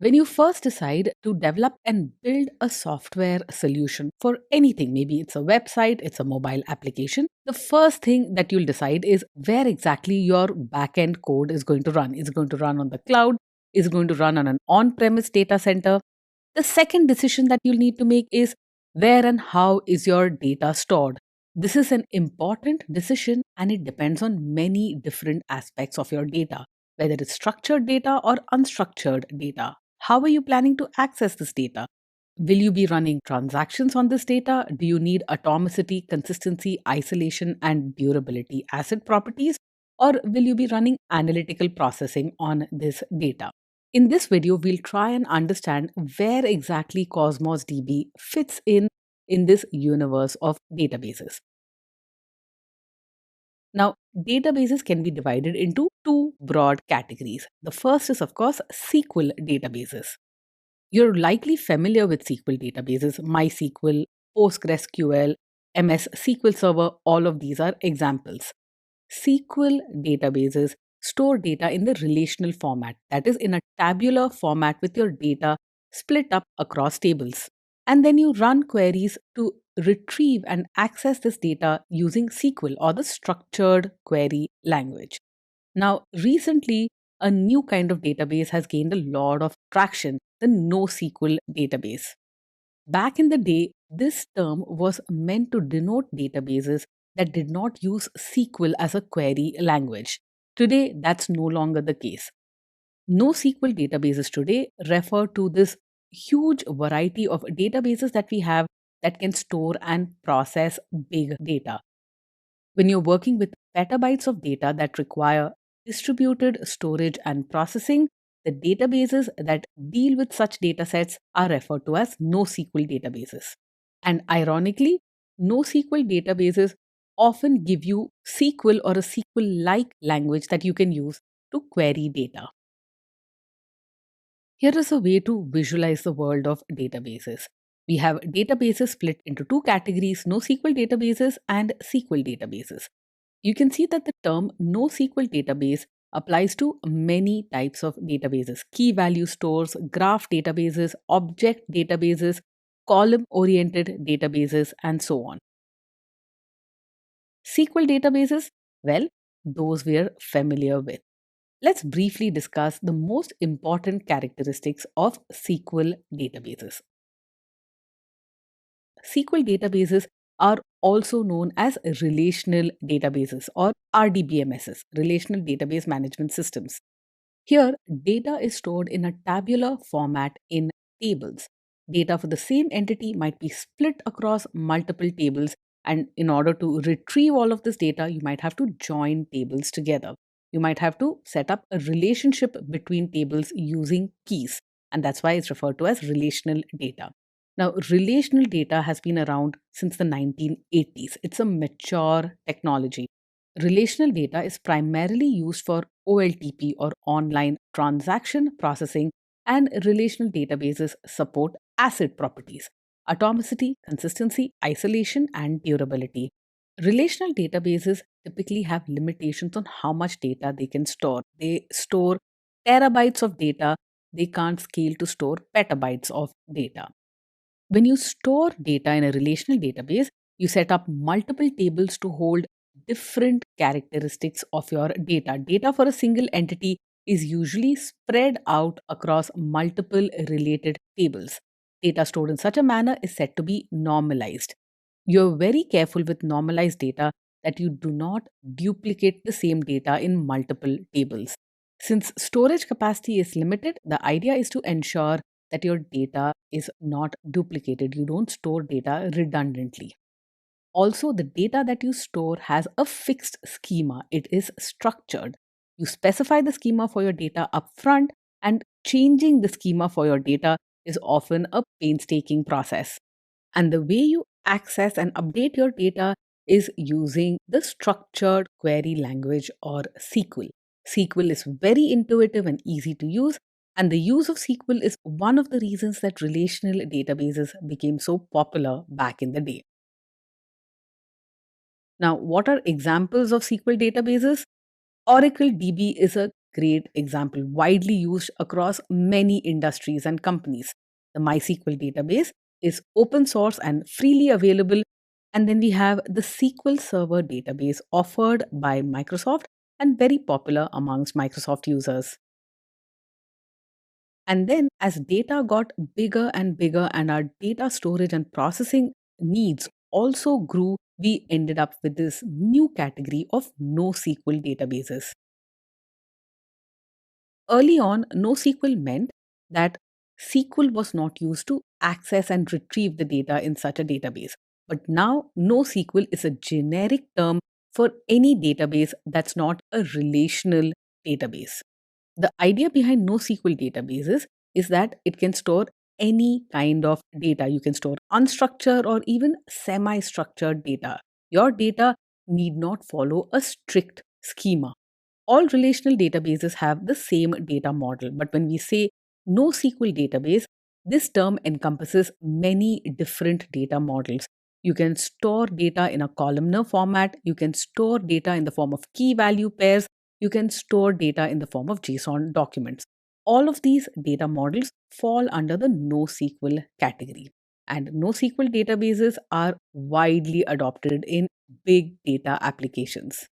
When you first decide to develop and build a software solution for anything, maybe it's a website, it's a mobile application, the first thing that you'll decide is where exactly your backend code is going to run. Is it going to run on the cloud? Is it going to run on an on premise data center? The second decision that you'll need to make is where and how is your data stored? This is an important decision and it depends on many different aspects of your data, whether it's structured data or unstructured data. How are you planning to access this data? Will you be running transactions on this data? Do you need atomicity, consistency, isolation, and durability ACID properties? Or will you be running analytical processing on this data? In this video, we'll try and understand where exactly Cosmos DB fits in this universe of databases. Now, databases can be divided into two broad categories. The first is, of course, SQL databases. You're likely familiar with SQL databases, MySQL, PostgreSQL, MS SQL Server, all of these are examples. SQL databases store data in the relational format, that is, in a tabular format with your data split up across tables. And then you run queries to retrieve and access this data using SQL or the structured query language. Now, recently, a new kind of database has gained a lot of traction, the NoSQL database. Back in the day, this term was meant to denote databases that did not use SQL as a query language. Today, that's no longer the case. NoSQL databases today refer to this huge variety of databases that we have that can store and process big data. When you're working with petabytes of data that require distributed storage and processing, the databases that deal with such datasets are referred to as NoSQL databases. And ironically, NoSQL databases often give you SQL or a SQL like language that you can use to query data. Here is a way to visualize the world of databases. We have databases split into two categories: NoSQL databases and SQL databases. You can see that the term NoSQL database applies to many types of databases: key value stores, graph databases, object databases, column oriented databases, and so on. SQL databases, well, those we're familiar with. Let's briefly discuss the most important characteristics of SQL databases. SQL databases are also known as relational databases or RDBMSs, Relational Database Management Systems. Here, data is stored in a tabular format in tables. Data for the same entity might be split across multiple tables, and in order to retrieve all of this data, you might have to join tables together. You might have to set up a relationship between tables using keys, and that's why it's referred to as relational data. Now, relational data has been around since the 1980s. It's a mature technology. Relational data is primarily used for OLTP or online transaction processing, and relational databases support ACID properties: atomicity, consistency, isolation, and durability. Relational databases typically have limitations on how much data they can store. They store terabytes of data, they can't scale to store petabytes of data. When you store data in a relational database, you set up multiple tables to hold different characteristics of your data. Data for a single entity is usually spread out across multiple related tables. Data stored in such a manner is said to be normalized. You're very careful with normalized data that you do not duplicate the same data in multiple tables. Since storage capacity is limited, the idea is to ensure that your data is not duplicated. You don't store data redundantly. Also, the data that you store has a fixed schema, it is structured. You specify the schema for your data upfront, and changing the schema for your data is often a painstaking process. And the way you access and update your data is using the structured query language or SQL. SQL is very intuitive and easy to use, and the use of SQL is one of the reasons that relational databases became so popular back in the day. Now, what are examples of SQL databases? Oracle DB is a great example, widely used across many industries and companies. The MySQL database is open source and freely available. And then we have the SQL Server database offered by Microsoft and very popular amongst Microsoft users. And then, as data got bigger and bigger, and our data storage and processing needs also grew, we ended up with this new category of NoSQL databases. Early on, NoSQL meant that SQL was not used to access and retrieve the data in such a database. But now, NoSQL is a generic term for any database that's not a relational database. The idea behind NoSQL databases is that it can store any kind of data. You can store unstructured or even semi structured data. Your data need not follow a strict schema. All relational databases have the same data model, but when we say NoSQL database, this term encompasses many different data models. You can store data in a columnar format, you can store data in the form of key value pairs, you can store data in the form of JSON documents. All of these data models fall under the NoSQL category. And NoSQL databases are widely adopted in big data applications.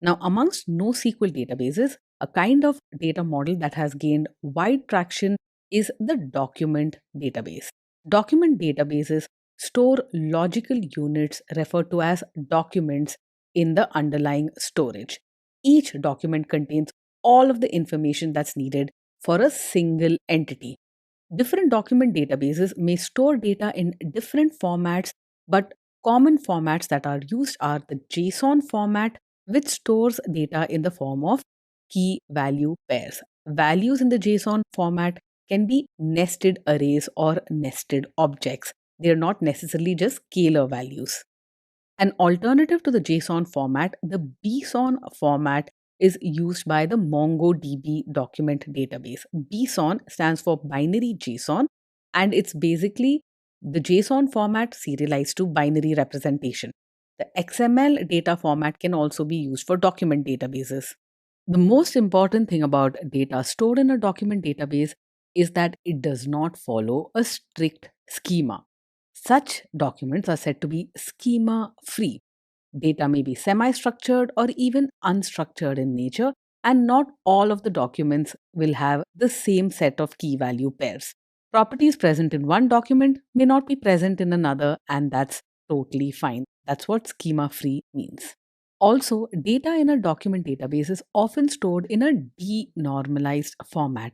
Now, amongst NoSQL databases, a kind of data model that has gained wide traction is the document database. Document databases store logical units referred to as documents in the underlying storage. Each document contains all of the information that's needed for a single entity. Different document databases may store data in different formats, but common formats that are used are the JSON format, which stores data in the form of key value pairs. Values in the JSON format can be nested arrays or nested objects. They are not necessarily just scalar values. An alternative to the JSON format, the BSON format is used by the MongoDB document database. BSON stands for binary JSON, and it's basically the JSON format serialized to binary representation. The XML data format can also be used for document databases. The most important thing about data stored in a document database is that it does not follow a strict schema. Such documents are said to be schema free. Data may be semi structured or even unstructured in nature, and not all of the documents will have the same set of key value pairs. Properties present in one document may not be present in another, and that's totally fine. That's what schema free means. Also, data in a document database is often stored in a denormalized format.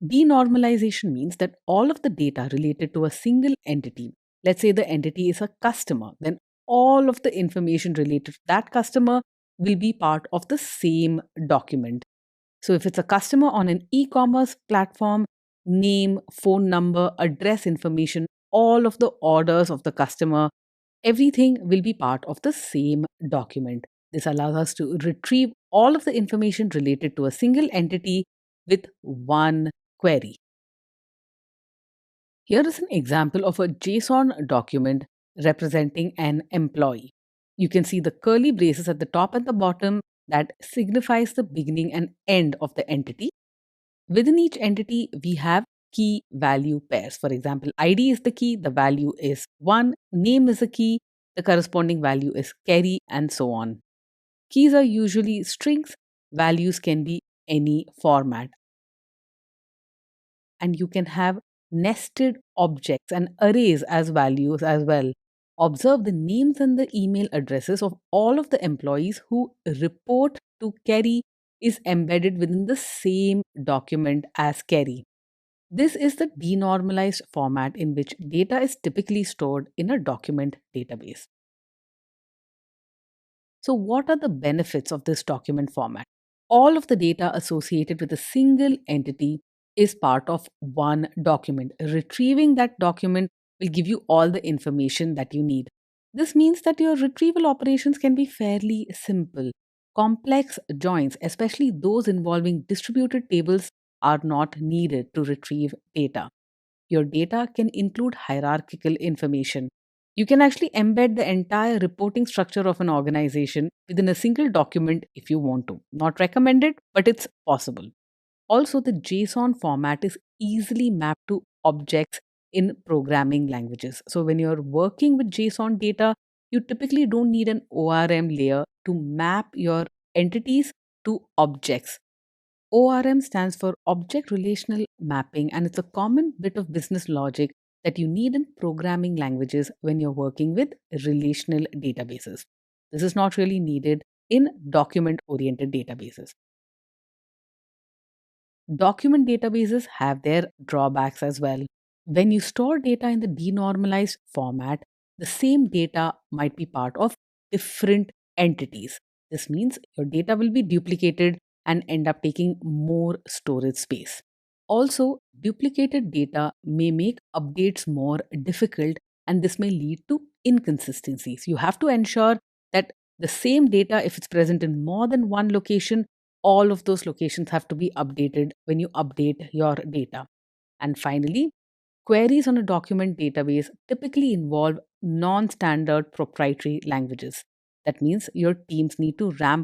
Denormalization means that all of the data related to a single entity, let's say the entity is a customer, then all of the information related to that customer will be part of the same document. So if it's a customer on an e commerce platform, name, phone number, address information, all of the orders of the customer, everything will be part of the same document. This allows us to retrieve all of the information related to a single entity with one query. Here is an example of a JSON document representing an employee. You can see the curly braces at the top and the bottom that signifies the beginning and end of the entity. Within each entity, we have key value pairs. For example, ID is the key, the value is 1, name is a key, the corresponding value is carry, and so on. Keys are usually strings, values can be any format. And you can have nested objects and arrays as values as well. Observe the names and the email addresses of all of the employees who report to Kerry is embedded within the same document as Kerry. This is the denormalized format in which data is typically stored in a document database. So, what are the benefits of this document format? All of the data associated with a single entity is part of one document. Retrieving that document will give you all the information that you need. This means that your retrieval operations can be fairly simple. Complex joins, especially those involving distributed tables, are not needed to retrieve data. Your data can include hierarchical information. You can actually embed the entire reporting structure of an organization within a single document if you want to. Not recommended, but it's possible. Also, the JSON format is easily mapped to objects in programming languages. So, when you're working with JSON data, you typically don't need an ORM layer to map your entities to objects. ORM stands for Object Relational Mapping, and it's a common bit of business logic that you need in programming languages when you're working with relational databases. This is not really needed in document oriented databases. Document databases have their drawbacks as well. When you store data in the denormalized format, the same data might be part of different entities. This means your data will be duplicated and end up taking more storage space. Also, duplicated data may make updates more difficult, and this may lead to inconsistencies. You have to ensure that the same data, if it's present in more than one location, all of those locations have to be updated when you update your data. And finally, queries on a document database typically involve non standard proprietary languages. That means your teams need to ramp